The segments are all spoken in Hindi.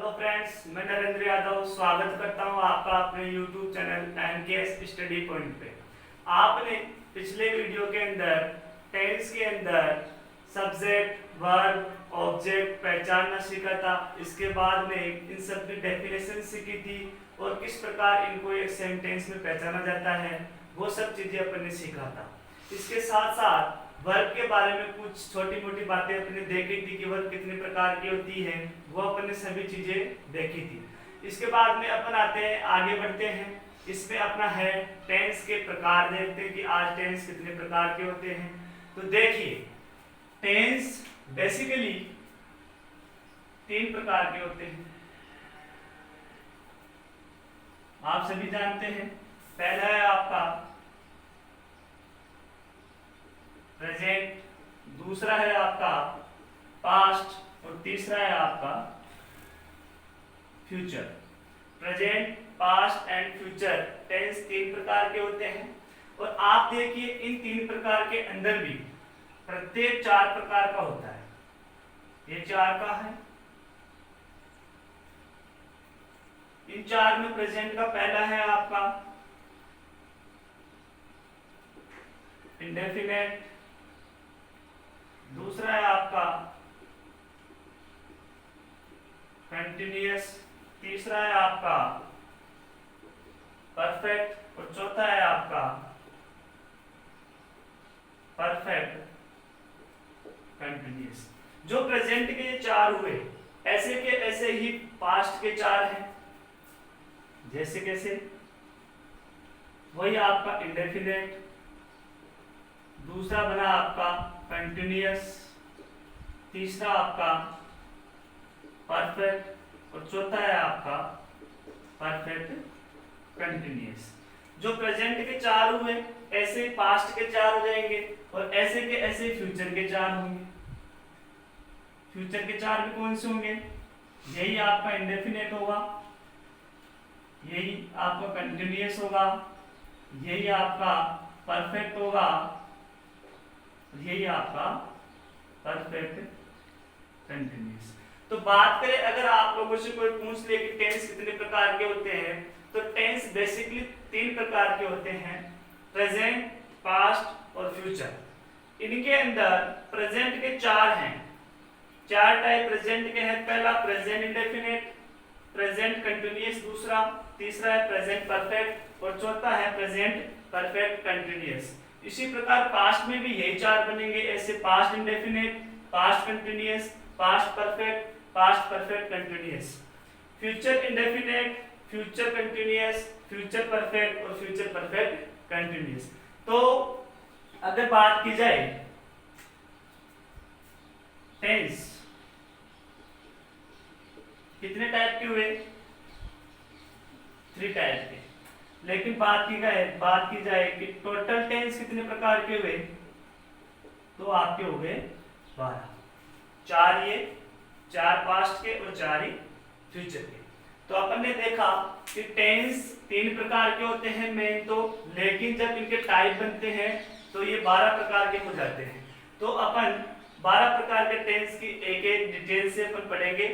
हेलो फ्रेंड्स, मैं नरेंद्र यादव स्वागत करता हूं आपका अपने YouTube channel NKS study point पे। आपने पिछले वीडियो के अंदर टेंस के अंदर सब्जेक्ट, वर्ब, ऑब्जेक्ट पहचानना सीखा था। इसके बाद में इन सब की डेफिनेशन सीखी थी और किस प्रकार इनको एक सेंटेंस में पहचाना जाता है, वो सब चीजें अपन ने सीखा था। इसके साथ साथ वर्ब के बारे में कुछ छोटी मोटी बातें अपने देखी थी कि वर्ब कितने प्रकार की होती है, वो अपन ने सभी चीजें देखी थी। इसके बाद में अपन आते हैं, आगे बढ़ते हैं। इसमें अपना है टेंस के प्रकार, देखते हैं कि आज टेंस कितने प्रकार के होते हैं। तो देखिए, टेंस बेसिकली 3 प्रकार के होते हैं, आप सभी जानते हैं। पहला है आपका प्रेजेंट, दूसरा है आपका पास्ट और तीसरा है आपका future. Present, past and future tense 3 प्रकार के होते हैं। और आप देखिए, इन 3 प्रकार के अंदर भी प्रत्येक 4 प्रकार का होता है। ये 4 का है। इन 4 में प्रेजेंट का पहला है आपका इंडेफिनेट, दूसरा है आपका कंटिन्यूअस, तीसरा है आपका परफेक्ट और चौथा है आपका परफेक्ट कंटिन्यूअस। जो प्रेजेंट के ये 4 हुए, ऐसे के ऐसे ही पास्ट के 4 हैं। जैसे कैसे, वही आपका इंडेफिनेट, दूसरा बना आपका कंटिन्यूअस, तीसरा आपका परफेक्ट और चौथा है आपका परफेक्ट कंटिन्यूअस। जो प्रेजेंट के 4 हुए, ऐसे पास्ट के 4 हो जाएंगे और ऐसे के ऐसे फ्यूचर के 4 होंगे। फ्यूचर के 4 भी कौन से होंगे? यही आपका इंडेफिनेट होगा, यही आपका कंटिन्यूअस होगा, यही आपका परफेक्ट होगा, यही आपका परफेक्ट कंटिन्यूअस। तो बात करें, अगर आप लोगों से कोई पूछ ले कि टेंस कितने प्रकार के होते हैं, तो टेंस बेसिकली 3 प्रकार के होते हैं, प्रेजेंट, पास्ट और फ्यूचर। इनके अंदर प्रेजेंट के 4 हैं। 4 टाइप प्रेजेंट के हैं। पहला प्रेजेंट इंडेफिनेट, प्रेजेंट कंटिन्यूअस, दूसरा, तीसरा है प्रेजेंट परफेक्ट और चौथा है प्रेजेंट परफेक्ट कंटिन्यूअस। इसी प्रकार पास्ट में भी यही 4 बनेंगे, ऐसे past indefinite, past continuous, past perfect, past perfect continuous. Future indefinite, future continuous, future perfect और फ्यूचर परफेक्ट कंटिन्यूअस। तो अगर बात की जाए टेंस कितने टाइप के हुए? 3 टाइप के। लेकिन बात की जाए कि टोटल टेंस कितने प्रकार के हुए, तो आपके हो गए 12। 4 ये, 4 पास्ट के और 4 ही फ्यूचर के। तो अपन ने देखा कि टेंस 3 प्रकार के होते हैं मेन तो, लेकिन जब इनके टाइप बनते हैं तो ये 12 प्रकार के हो जाते हैं। तो अपन 12 प्रकार के टेंस की एक एक डिटेल से अपन पढ़ेंगे।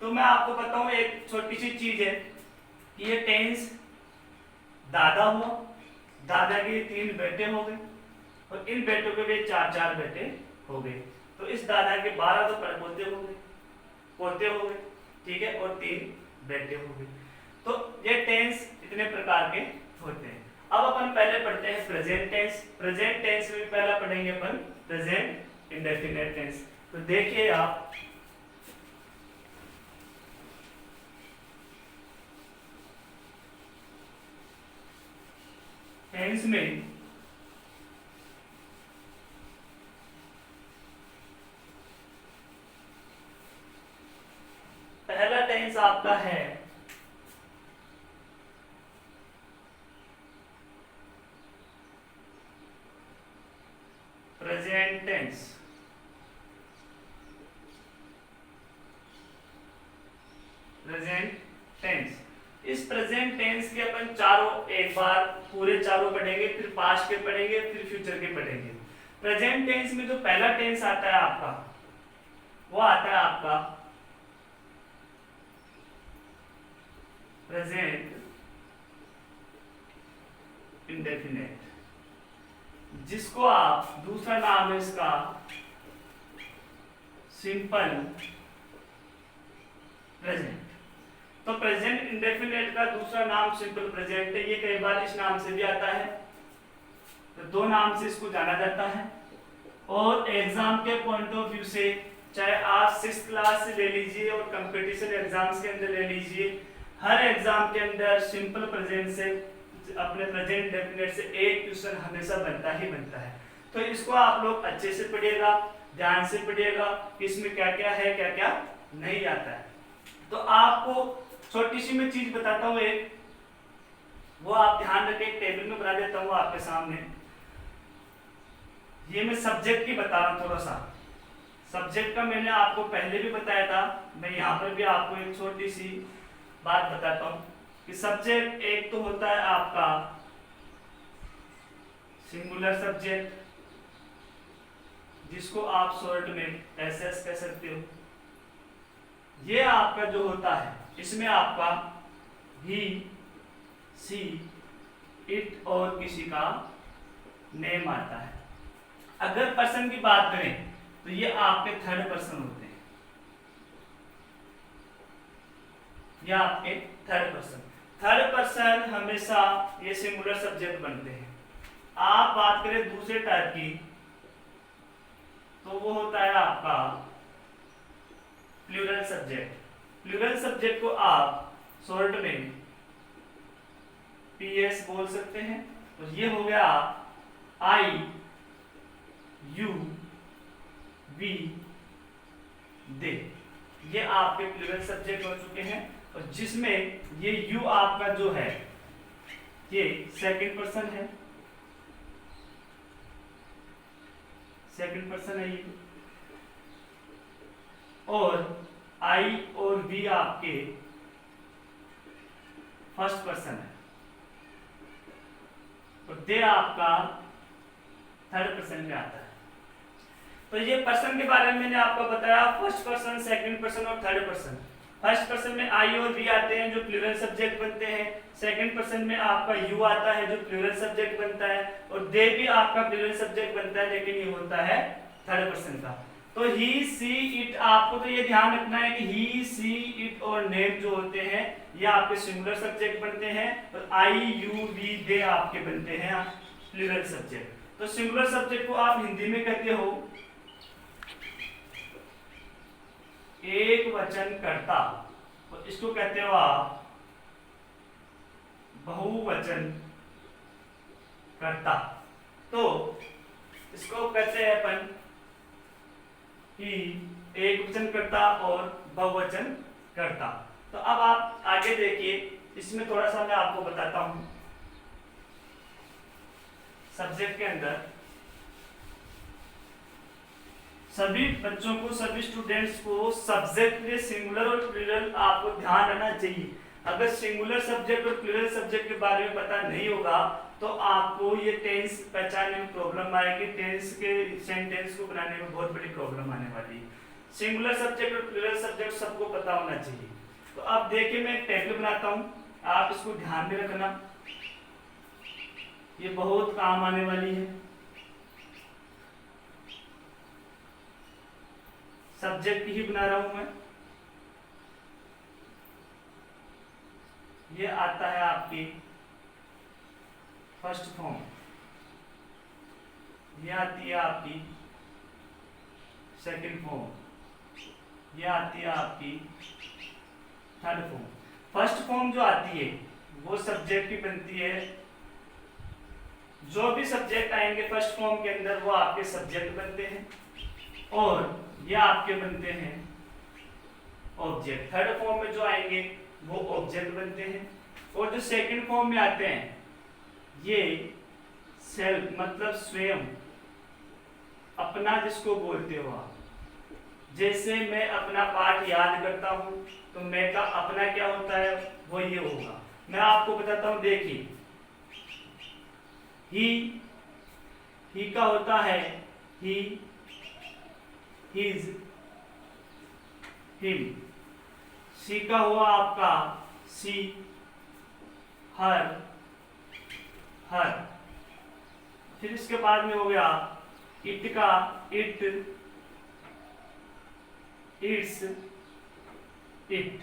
तो मैं आपको बताऊं, एक छोटी सी चीज है कि ये टेंस दादा हुआ, दादा के 3 बेटे हो गए और इन बेटों के भी 4-4 बेटे हो गए। तो इस दादा के 12 तो पोते हो गए, ठीक है, और 3 बेटे हो गए। तो ये टेंस इतने प्रकार के होते हैं। अब अपन पहले पढ़ते हैं प्रेजेंट टेंस। प्रेजेंट टेंस में पहला पढ़ेंगे अपन प्रेजेंट इंडेफिनेट टेंस। तो देखिए आप, टेंस में पहला टेंस आपका है प्रेजेंट टेंस। प्रेजेंट टेंस, इस प्रेजेंट टेंस के अपन चारों एक बार पूरे चारों पढ़ेंगे, फिर पास्ट के पढ़ेंगे, फिर फ्यूचर के पढ़ेंगे। प्रेजेंट टेंस में जो पहला टेंस आता है आपका, वो आता है आपका प्रेजेंट इंडेफिनेट, जिसको आप दूसरा नाम है इसका सिंपल प्रेजेंट। तो प्रेजेंट इंडेफिनेट का दूसरा नाम सिंपल प्रेजेंट है। ये कई बार इस नाम से भी आता है, तो दो नाम से इसको जाना जाता है। और एग्जाम के पॉइंट ऑफ व्यू से, चाहे आप 6th क्लास से ले लीजिए और कंपटीशन एग्जाम्स के अंदर ले लीजिए, हर एग्जाम के अंदर सिंपल प्रेजेंट से, अपने प्रेजेंट इंडेफिनेट से एक क्वेश्चन हमेशा बनता ही बनता है। तो इसको आप लोग अच्छे से पढ़िएगा, ध्यान से पढ़िएगा, इसमें क्या क्या है, क्या क्या नहीं आता है। तो आपको छोटी सी मैं चीज बताता हूँ एक, वो आप ध्यान रखें, एक टेबल में बना देता हूँ आपके सामने। ये मैं सब्जेक्ट की बता रहा हूँ थोड़ा सा। सब्जेक्ट का मैंने आपको पहले भी बताया था, मैं यहाँ पर भी आपको एक छोटी सी बात बताता हूँ कि सब्जेक्ट एक तो होता है आपका सिंगुलर सब्जेक्ट, जिसको आप शॉर्ट में एसएस कह सकते हो। ये आपका जो होता है, इसमें आपका ही, सी, इट और किसी का नेम आता है। अगर पर्सन की बात करें तो ये आपके थर्ड पर्सन होते हैं, ये आपके थर्ड पर्सन। थर्ड पर्सन हमेशा ये सिंगुलर सब्जेक्ट बनते हैं। आप बात करें दूसरे टाइप की, तो वो होता है आपका प्लूरल सब्जेक्ट। प्लूरल सब्जेक्ट को आप शॉर्ट में पीएस बोल सकते हैं। तो ये हो गया आई, यू, वी, दे, ये आपके प्लूरल सब्जेक्ट हो चुके हैं। और जिसमें ये यू आपका जो है ये सेकंड पर्सन है, सेकंड पर्सन है ये। और आई और वी आपके फर्स्ट पर्सन है, और दे आपका थर्ड पर्सन में आता है। तो ये पर्सन के बारे में मैंने आपको बताया, फर्स्ट पर्सन, सेकंड पर्सन और थर्ड पर्सन। फर्स्ट पर्सन में आई और वी आते हैं जो प्लूरल सब्जेक्ट बनते हैं। सेकंड पर्सन में आपका यू आता है जो प्लूरल सब्जेक्ट बनता है, और दे भी आपका प्लूरल सब्जेक्ट बनता है, लेकिन ये होता है थर्ड पर्सन का। तो ही, सी, इट, आपको तो ये ध्यान रखना है कि ही, सी, इट और नेम जो होते हैं ये आपके सिंगुलर सब्जेक्ट बनते हैं, और आई, यू, वी, दे आपके बनते हैं प्लूरल सब्जेक्ट। तो सिंगुलर सब्जेक्ट को आप हिंदी में कहते हो एक वचन कर्ता, और इसको कहते हो आप बहुवचन कर्ता। तो इसको कहते हैं अपन कि एक वचन कर्ता और बहुवचन कर्ता। तो अब आप आगे देखिए, इसमें थोड़ा सा मैं आपको बताता हूं। सब्जेक्ट के अंदर सभी बच्चों को, सभी स्टूडेंट्स को सब्जेक्ट में सिंगुलर और प्लूरल आपको ध्यान रखना चाहिए। अगर सिंगुलर सब्जेक्ट और प्लूरल सब्जेक्ट के बारे में पता नहीं होगा तो आपको ये टेंस पहचानने में प्रॉब्लम आएगी, टेंस के सेंटेंस को बनाने में बहुत बड़ी प्रॉब्लम आने वाली है। सिंगुलर सब्जेक्ट और प्लूरल सब्जेक्ट सबको पता होना चाहिए। तो अब देखिए मैं एक टेबल बनाता हूँ, आप इसको ध्यान में रखना, ये बहुत काम आने वाली है। सब्जेक्ट ही बना रहा हूं मैं। ये आता है आपकी फर्स्ट फॉर्म, ये आती है आपकी सेकंड फॉर्म, ये आती है आपकी थर्ड फॉर्म। फर्स्ट फॉर्म जो आती है वो सब्जेक्ट की बनती है। जो भी सब्जेक्ट आएंगे फर्स्ट फॉर्म के अंदर वो आपके सब्जेक्ट बनते हैं, और ये आपके बनते हैं ऑब्जेक्ट। थर्ड फॉर्म में जो आएंगे वो ऑब्जेक्ट बनते हैं। और जो सेकंड फॉर्म में आते हैं ये सेल्फ, मतलब स्वयं, अपना जिसको बोलते हो आप। जैसे मैं अपना पाठ याद करता हूं तो मैं का अपना क्या होता है वो ये होगा। मैं आपको बताता हूं, देखिए ही का होता है ही, हिज, हिम। सी का हुआ आपका सी, हर, हर। फिर इसके बाद में हो गया इट का इट, इट्स, इट।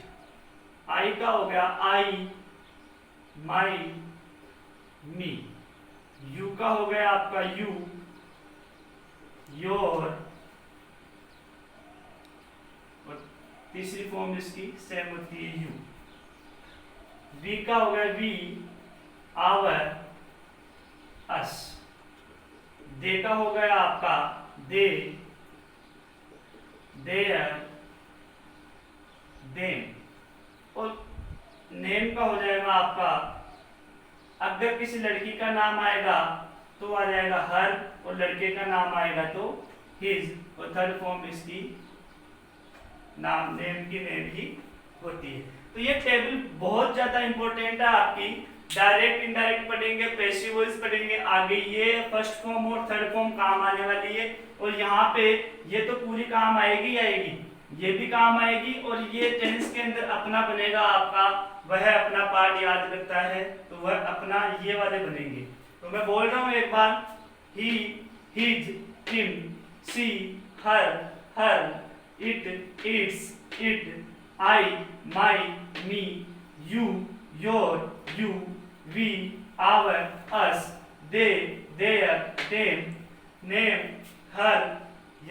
आई का हो गया आई, माई, मी। यू का हो गया आपका यू, योर, और तीसरी फॉर्म इसकी सेम होती है यू। वी का हो गया वी, आवर, अस। दे का हो गया आपका दे, देयर, देम। और नेम का हो जाएगा आपका, अगर किसी लड़की का नाम आएगा तो आ जाएगा हर, और लड़के का नाम आएगा तो हिज। और थर्ड फॉर्म इसकी नाम, नेम की नेम ही होती है। तो ये टेबल बहुत ज्यादा इंपॉर्टेंट है आपकी। डायरेक्ट इनडायरेक्ट पढ़ेंगे, पैसिव वॉइस पढ़ेंगे, आगे ये फर्स्ट फॉर्म और थर्ड फॉर्म काम आने वाली है। और यहाँ पे ये तो पूरी काम आएगी ही आएगी, ये भी काम आएगी। और ये टेंस के अंदर अपना बनेगा आपका, वह अपना पार्ट याद करता है तो वह अपना, ये वाले बनेंगे। तो मैं बोल रहा हूँ एक बार, he, his, him, she, her, her, it, its, it, I, my, me, you, your, you, we, our, us, they, their, them, name, her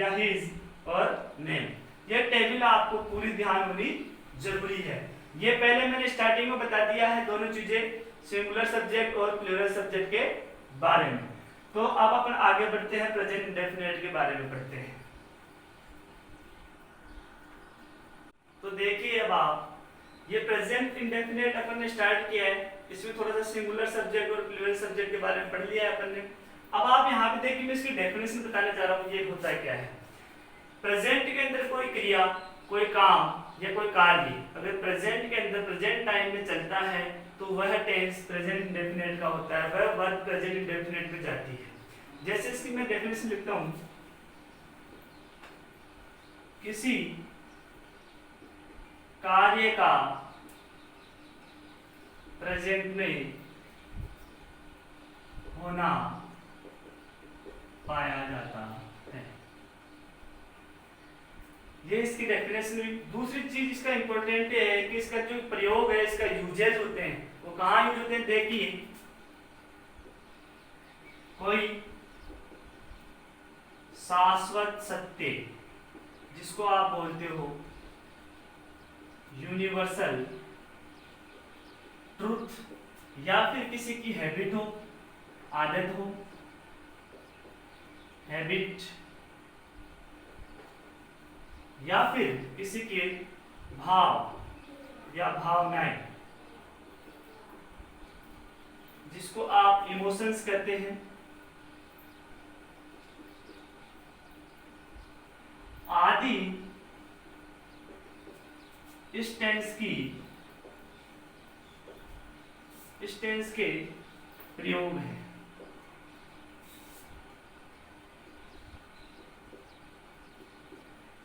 या हिज और नेम। ये टेबल आपको पूरी ध्यान होनी जरूरी है। ये पहले मैंने स्टार्टिंग में बता दिया है दोनों चीजें, सिंगुलर सब्जेक्ट और प्लूरल सब्जेक्ट के बारे में। तो अब अपन आगे बढ़ते हैं, प्रेजेंट इंडेफिनिट के बारे में पढ़ते हैं। तो देखिए अब आप, ये प्रेजेंट इंडेफिनिट अपन ने स्टार्ट किया है, इसमें थोड़ा सा सिंगुलर सब्जेक्ट और प्लूरल सब्जेक्ट के बारे में पढ़ लिया है अपन ने। अब आप यहाँ पे देखिए, मैं इसकी डेफिनेशन बताने जा रहा हूँ, ये होता है क्या है। प्रेजेंट के अंदर कोई क्रिया, कोई काम या कोई कार्य अगर प्रेजेंट के अंदर, प्रेजेंट टाइम में चलता है तो वह टेंस प्रेजेंट इंडेफिनिट का होता है, वह वर्ब प्रेजेंट इंडेफिनिट में जाती है। जैसे इसकी मैं डेफिनेशन लिखता हूं, किसी कार्य का प्रेजेंट में होना पाया जाता है, ये इसकी डेफिनेशन हुई। दूसरी चीज इसका इंपॉर्टेंट है कि इसका जो प्रयोग है, इसका यूजेज होते हैं, वो कहाँ यूज होते हैं। देखिए, कोई शाश्वत सत्य जिसको आप बोलते हो यूनिवर्सल ट्रुथ, या फिर किसी की हैबिट हो, आदत हो, हैबिट, या फिर किसी के भाव या भावनाएं जिसको आप इमोशंस कहते हैं, आदि इस टेंस के प्रयोग है।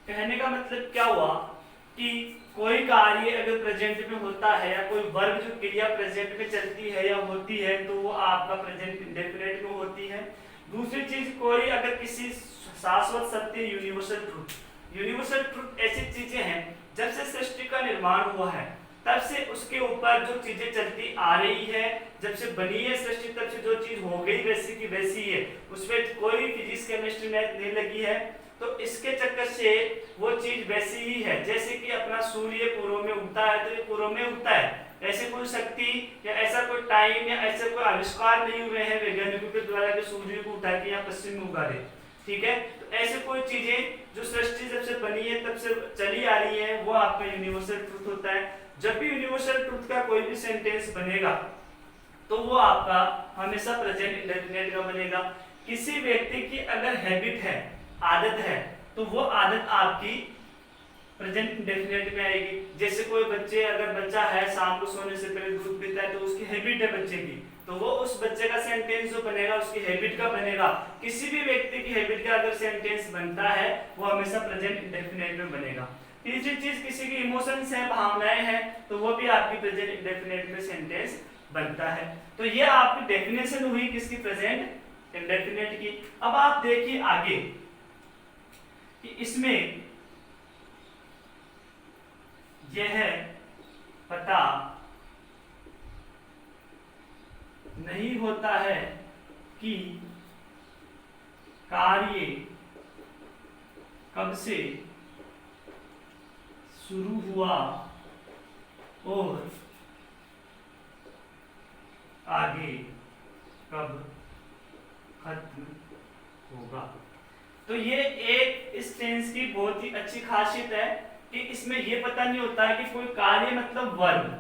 कहने का मतलब क्या हुआ कि कोई कार्य अगर प्रेजेंट में होता है या कोई वर्ब जो क्रिया प्रेजेंट में चलती है या होती है तो वो आपका प्रेजेंट इंडेफिनिट में होती है। दूसरी चीज, कोई अगर किसी शाश्वत सत्य, यूनिवर्सल ट्रुथ ऐसी चीजें हैं, जब से सृष्टि का निर्माण हुआ है तब से उसके ऊपर जो चीजें चलती आ रही है, जब से बनी है सृष्टि तब से जो चीज हो गई वैसी की वैसी है, उसमें कोई फिजिक्स केमिस्ट्री नहीं लगी है, तो इसके चक्कर से वो चीज वैसी ही है। जैसे कि अपना सूर्य पूर्व में उगता है तो ये पूर्व में उगता है, ऐसे कोई शक्ति या ऐसा कोई टाइम या ऐसे कोई आविष्कार नहीं हुए हैं वैज्ञानिकों के द्वारा कि सूर्य को उठा के या पश्चिम में उगा रहे, ठीक है। तो ऐसे कोई चीजें जो सृष्टि जब से बनी है तब से चली आ रही है, वो आपका यूनिवर्सल ट्रुथ होता है। जब भी यूनिवर्सल ट्रुथ का कोई भी सेंटेंस बनेगा तो वो आपका हमेशा प्रेजेंट इंडेफिनिट का बनेगा। किसी व्यक्ति की अगर हैबिट है, आदत है, तो वो आदत आपकी प्रेजेंट इंडेफिनिट में आएगी। जैसे कोई बच्चे, अगर बच्चा है शाम को सोने से पहले दूध पीता है तो उसकी हैबिट है बच्चे की, तो वो उस बच्चे का सेंटेंस जो बनेगा उसकी हैबिट का बनेगा। किसी भी व्यक्ति की हैबिट का अगर सेंटेंस बनता है वो हमेशा प्रेजेंट इंडेफिनिट में बनेगा। तीसरी चीज, किसी की इमोशंस है, भावनाएं हैं, तो वो भी आपकी प्रेजेंट इंडेफिनिट में सेंटेंस बनता है। तो ये आपकी डेफिनेशन हुई किसकी, प्रेजेंट इंडेफिनिट की। अब आप देखिए आगे कि इसमें यह पता नहीं होता है कि कार्य कब से शुरू हुआ और आगे कब खत्म होगा। तो ये एक इस टेंस की बहुत ही अच्छी खासियत है कि इसमें ये पता नहीं होता है कि कोई कार्य मतलब वर्ब,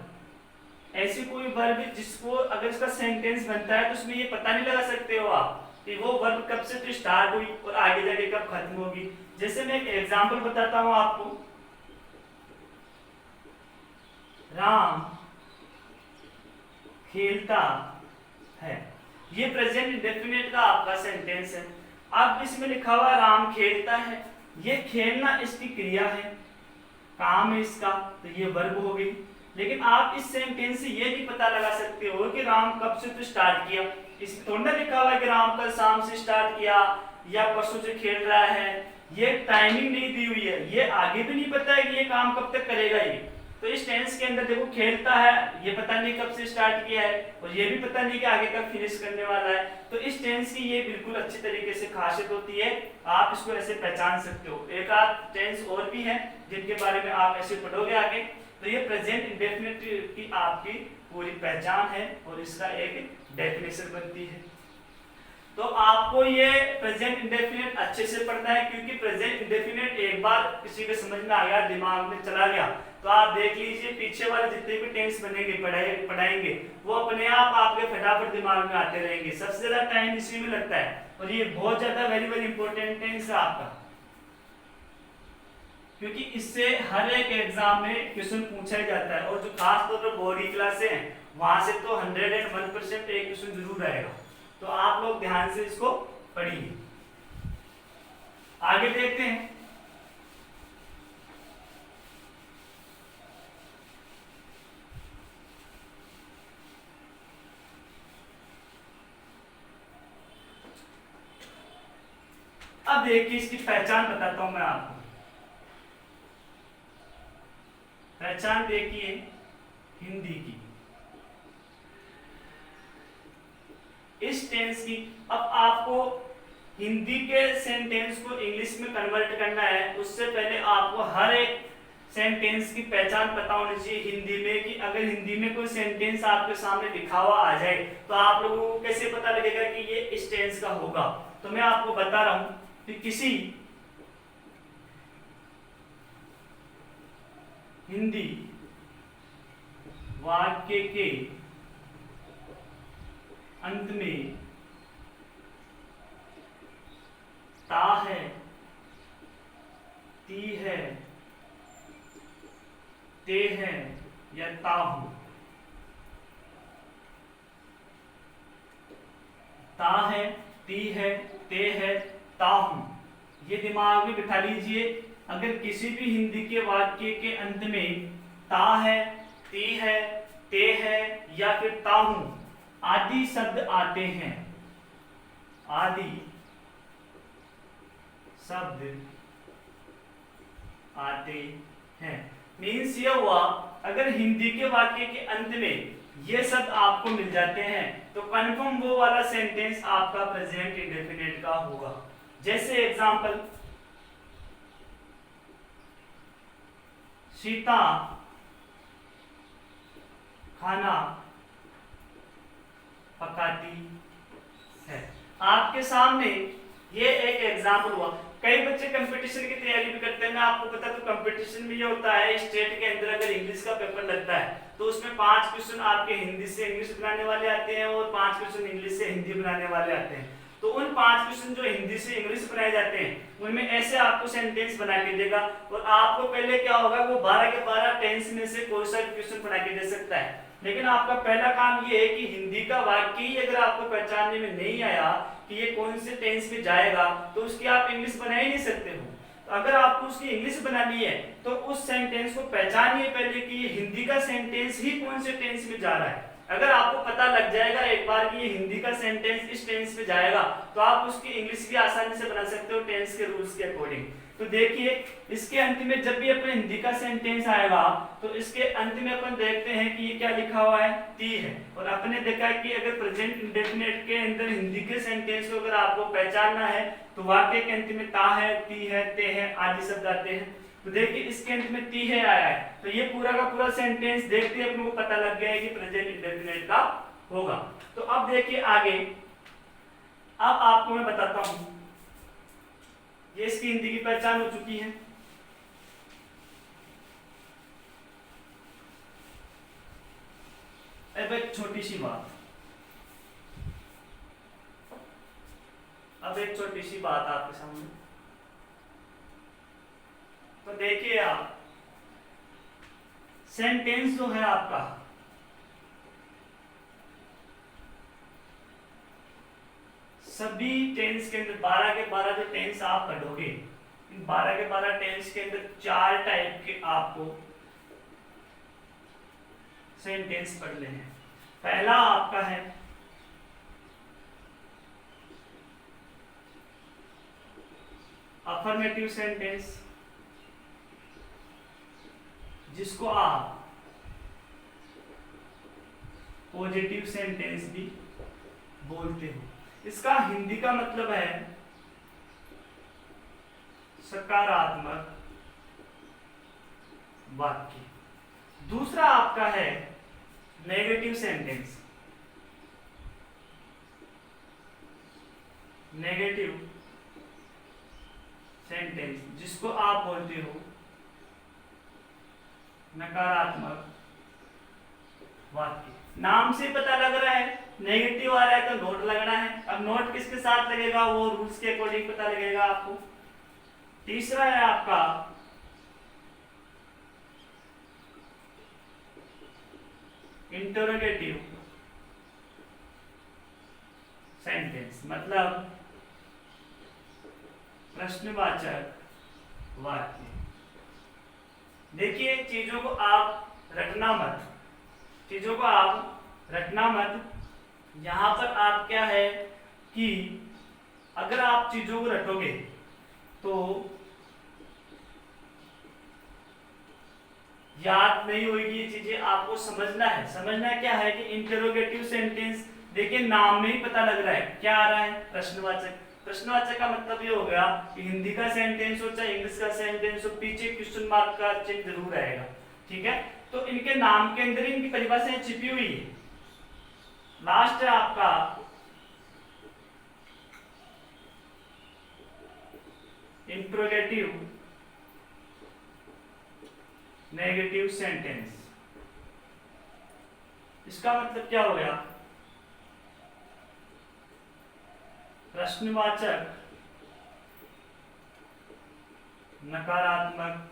ऐसी कोई वर्ब जिसको अगर इसका सेंटेंस बनता है तो उसमें ये पता नहीं लगा सकते हो आप कि वो वर्ब कब से तो स्टार्ट हुई और आगे जाके कब खत्म होगी। जैसे मैं एक एग्जांपल बताता हूं आपको, राम खेलता है, ये प्रेजेंट इंडेफिनिट का आपका सेंटेंस है। अब इसमें लिखा हुआ राम खेलता है, ये खेलना इसकी क्रिया है, काम है इसका, तो ये वर्ब हो गई। लेकिन आप इस सेंटेंस से ये भी पता लगा सकते हो कि राम कब से तो स्टार्ट किया, इसमें थोड़ा ना लिखा हुआ है कि राम कल शाम से स्टार्ट किया या परसों से खेल रहा है, ये टाइमिंग नहीं दी हुई है, ये आगे भी नहीं पता है कि ये काम कब तक करेगा ये। तो इस टेंस के अंदर देखो खेलता है, ये पता नहीं कब से स्टार्ट किया है और ये भी पता नहीं कि आगे कब फिनिश करने वाला है। तो इस टेंस की ये बिल्कुल अच्छी तरीके से खासियत होती है, आप इसको ऐसे पहचान सकते हो। एक आध टेंस और भी हैं जिनके बारे में आप ऐसे पढ़ोगे आगे। तो ये प्रेजेंट इंडेफिनिट की आपकी पूरी पहचान है और इसका एक डेफिनेशन बनती है। तो आपको ये प्रेजेंट इंडेफिनिट अच्छे से पढ़ना है, क्योंकि प्रेजेंट इंडेफिनिट एक बार किसी के समझ में आ गया, दिमाग में चला गया, तो आप देख लीजिए पीछे वाले जितने भी टेंस बनेंगे पढ़ाएंगे वो अपने आप आपके फटाफट दिमाग में आते रहेंगे। सबसे ज्यादा टाइम इसी में लगता है और ये बहुत ज्यादा वेरी इंपॉर्टेंट टेंस है आपका, क्योंकि इससे हर एक एग्जाम में क्वेश्चन पूछा ही जाता है। और जो खास तौर पर बोर्ड की क्लासे हैं वहां से तो 101% एक क्वेश्चन जरूर आएगा। तो आप लोग ध्यान से इसको पढ़िए। आगे देखते हैं। अब देखिए इसकी पहचान बताता हूं मैं आपको। पहचान देखिए हिंदी की इस टेंस की। अब आपको हिंदी के सेंटेंस को इंग्लिश में कन्वर्ट करना है, उससे पहले आपको हर एक सेंटेंस की पहचान पता होनी चाहिए हिंदी में, कि अगर हिंदी में कोई सेंटेंस आपके सामने लिखा हुआ आ जाए तो आप लोगों को कैसे पता लगेगा कि ये इस टेंस का होगा। तो मैं आपको बता रहा हूं कि किसी हिंदी वाक्य के अंत में ता है, ती है, ते है या ता हूं, ता है, ती है, ते है, ता हूं, ये दिमाग में बिठा लीजिए। अगर किसी भी हिंदी के वाक्य के अंत में ता है, ती है, ते है या फिर ता हूं आदि शब्द आते हैं, आदि शब्द आते हैं, मीन्स ये हुआ अगर हिंदी के वाक्य के अंत में ये शब्द आपको मिल जाते हैं तो कन्फर्म वो वाला सेंटेंस आपका प्रेजेंट इंडेफिनिट का होगा। जैसे एग्जांपल, सीता खाना पकाती है। आपके सामने ये एक एग्जाम्पल हुआ। कई बच्चे कंपटीशन की तैयारी भी करते हैं, आपको पता है। तो कंपटीशन में ये होता है स्टेट के अंदर अगर इंग्लिश का पेपर लगता है तो उसमें 5 क्वेश्चन आपके हिंदी से इंग्लिश बनाने वाले आते हैं और 5 क्वेश्चन इंग्लिश से हिंदी बनाने वाले आते हैं। तो उन 5 क्वेश्चन जो हिंदी से इंग्लिश बनाए जाते हैं उनमें ऐसे आपको सेंटेंस बना के देगा और आपको पहले क्या होगा, वो 12 के 12 टेंस में से कोई सा क्वेश्चन बना के दे सकता है। लेकिन आपका पहला काम ये है कि हिंदी का वाक्य ही अगर आपको पहचानने में नहीं आया कि ये कौन से टेंस में जाएगा तो उसकी आप इंग्लिश बना ही नहीं सकते हो। तो अगर आपको उसकी इंग्लिश बनानी है तो उस सेंटेंस को पहचानिए पहले कि ये हिंदी का सेंटेंस ही कौन से टेंस में जा रहा है। अगर आपको पता लग जाएगा एक बार कि ये हिंदी का सेंटेंस इस टेंस में जाएगा, तो आप उसकी इंग्लिश भी आसानी से बना सकते हो टेंस के रूल्स के अकॉर्डिंग। तो देखिए इसके अंत में जब भी अपने हिंदी का सेंटेंस आएगा तो इसके अंत में अपन देखते हैं कि ये क्या लिखा हुआ है, ती है। और अपने देखा है कि अगर प्रेजेंट इंडेफिनिट के अंदर हिंदी के सेंटेंस को अगर आपको पहचानना है तो वाक्य के अंत में ता है, ती है, ते है आदि शब्द आते हैं। तो देखिए इसके अंत में ती है आया है, तो ये पूरा का पूरा सेंटेंस देखते अपने को पता लग गया है कि प्रेजेंट इंडेफिनिट का होगा। तो अब देखिए आगे, अब आपको मैं बताता हूं, ये इसकी हिंदी की पहचान हो चुकी है। अब एक छोटी सी बात, आपके सामने। तो देखिए आप सेंटेंस जो है आपका, सभी टेंस के अंदर 12 के 12 जो टेंस आप पढ़ोगे, इन 12 के 12 टेंस के अंदर 4 टाइप के आपको सेंटेंस पढ़ने हैं। पहला आपका है अफर्मेटिव सेंटेंस, जिसको आप पॉजिटिव सेंटेंस भी बोलते हो। इसका हिंदी का मतलब है सकारात्मक वाक्य। दूसरा आपका है नेगेटिव सेंटेंस, जिसको आप बोलते हो नकारात्मक वाक्य। नाम से पता लग रहा है नेगेटिव आ रहा है तो नोट लगना है। अब नोट किसके साथ लगेगा वो रूल्स के अकॉर्डिंग पता लगेगा आपको। तीसरा है आपका इंटरोगेटिव सेंटेंस, मतलब प्रश्नवाचक वाक्य। देखिए चीजों को आप रटना मत, यहां पर आप क्या है कि अगर आप चीजों को रटोगे तो याद नहीं होगी ये चीजें, आपको समझना क्या है कि इंटरोगेटिव सेंटेंस देखिए नाम में ही पता लग रहा है क्या आ रहा है, प्रश्नवाचक का मतलब ये हो गया कि हिंदी का सेंटेंस हो चाहे इंग्लिश का सेंटेंस हो, पीछे क्वेश्चन मार्क का चिन्ह जरूर रहेगा। ठीक है, तो इनके नाम के अंदर इनकी परिभाषाएं छिपी हुई है। लास्ट है आपका इंट्रोगेटिव नेगेटिव सेंटेंस। इसका मतलब क्या हो गया, प्रश्नवाचक नकारात्मक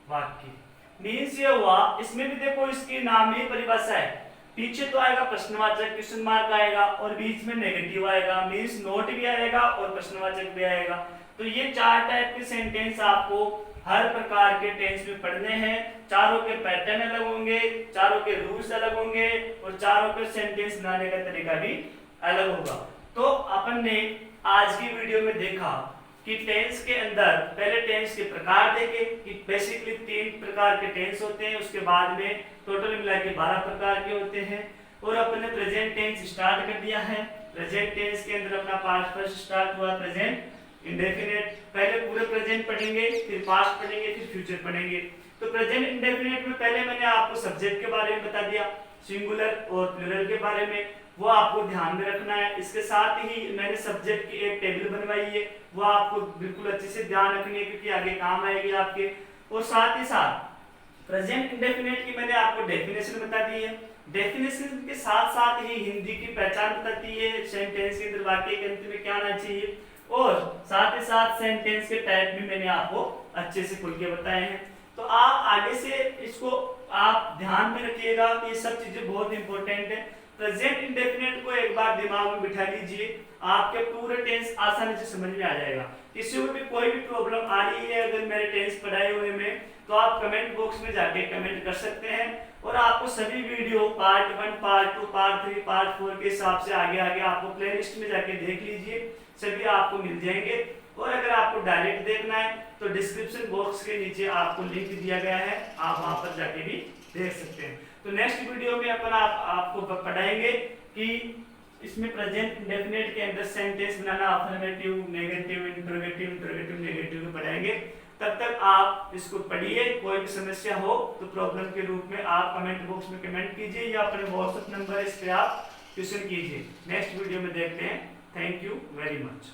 वाक्य। मीन्स ये हुआ, इसमें भी देखो इसकी नाम ही परिभाषा है, पीछे तो आएगा प्रश्नवाचक क्वेश्चन मार्क आएगा और बीच में नेगेटिव आएगा, मीन्स नोट भी आएगा और प्रश्नवाचक भी आएगा। तो ये 4 टाइप के सेंटेंस आपको हर प्रकार के टेंस में पढ़ने हैं। चारों के पैटर्न अलग होंगे, चारों के रूल्स अलग होंगे और चारों के सेंटेंस बनाने का तरीका भी अलग होगा। तो अपन ने आज की वीडियो में देखा कि टेंस के अंदर पहले टेंस के प्रकार देखे कि बेसिकली 3 प्रकार के टेंस होते हैं, उसके बाद में टोटल मिला के 12 प्रकार के होते हैं। और अपने प्रेजेंट टेंस स्टार्ट कर दिया है। प्रेजेंट टेंस के अंदर अपना पास्ट फर्स्ट स्टार्ट हुआ, प्रेजेंट इंडेफिनिट, पहले पूरे प्रेजेंट पढ़ेंगे, फिर पास्ट पढ़ेंगे, फिर फ्यूचर पढ़ेंगे। तो प्रेजेंट इंडेफिनिट में पहले मैंने आपको सब्जेक्ट के बारे में बता दिया, सिंगुलर और प्लूरल के बारे में, वो आपको ध्यान में रखना है। इसके साथ ही मैंने सब्जेक्ट की एक टेबल बनवाई है, वो आपको बिल्कुल अच्छे से ध्यान रखनी है क्योंकि आगे काम आएगी आपके। और साथ ही साथ प्रेजेंट इंडेफिनिट की मैंने आपको डेफिनेशन बता दी है। डेफिनेशन के साथ साथ ही हिंदी की पहचान बताती है, सेंटेंस के अंदर वाक्य के अंत में क्या आना चाहिए, और साथ ही साथ सेंटेंस के टाइप भी मैंने आपको अच्छे से खुल के बताए हैं। तो आप आगे से इसको आप ध्यान में रखिएगा कि ये सब चीजें बहुत इंपॉर्टेंट है। प्रेजेंट इंडेफिनिट को एक बार दिमाग में बिठा लीजिए, आपके पूरे टेंस आसानी से समझ में आ जाएगा। किसी को भी कोई भी प्रॉब्लम आ रही है अगर मेरे टेंस पढ़ाए हुए में, तो आप कमेंट बॉक्स में जाके कमेंट कर सकते हैं और और आपको सभी video part 1, part 2, part 3, part 4 के हिसाब से आगे आगे आपको प्लेलिस्ट में जाके देख लीजिए, सभी आपको मिल जाएंगे। और अगर आपको डायरेक्ट देखना है तो डिस्क्रिप्शन बॉक्स के नीचे आपको लिंक दिया गया है, आप वहां पर जाके भी देख सकते हैं। तो नेक्स्ट वीडियो में अपन आपको पढ़ाएंगे कि इसमें प्रेजेंट इंडेफिनिट के अंदर सेंटेंस बनाना, affirmative, negative, interrogative, interrogative, negative पढ़ाएंगे। तब तक आप इसको पढ़िए। कोई भी समस्या हो तो प्रॉब्लम के रूप में आप कमेंट बॉक्स में कमेंट कीजिए या अपने व्हाट्सएप नंबर इस पे आप क्वेश्चन कीजिए। नेक्स्ट वीडियो में देखते हैं। Thank you very much.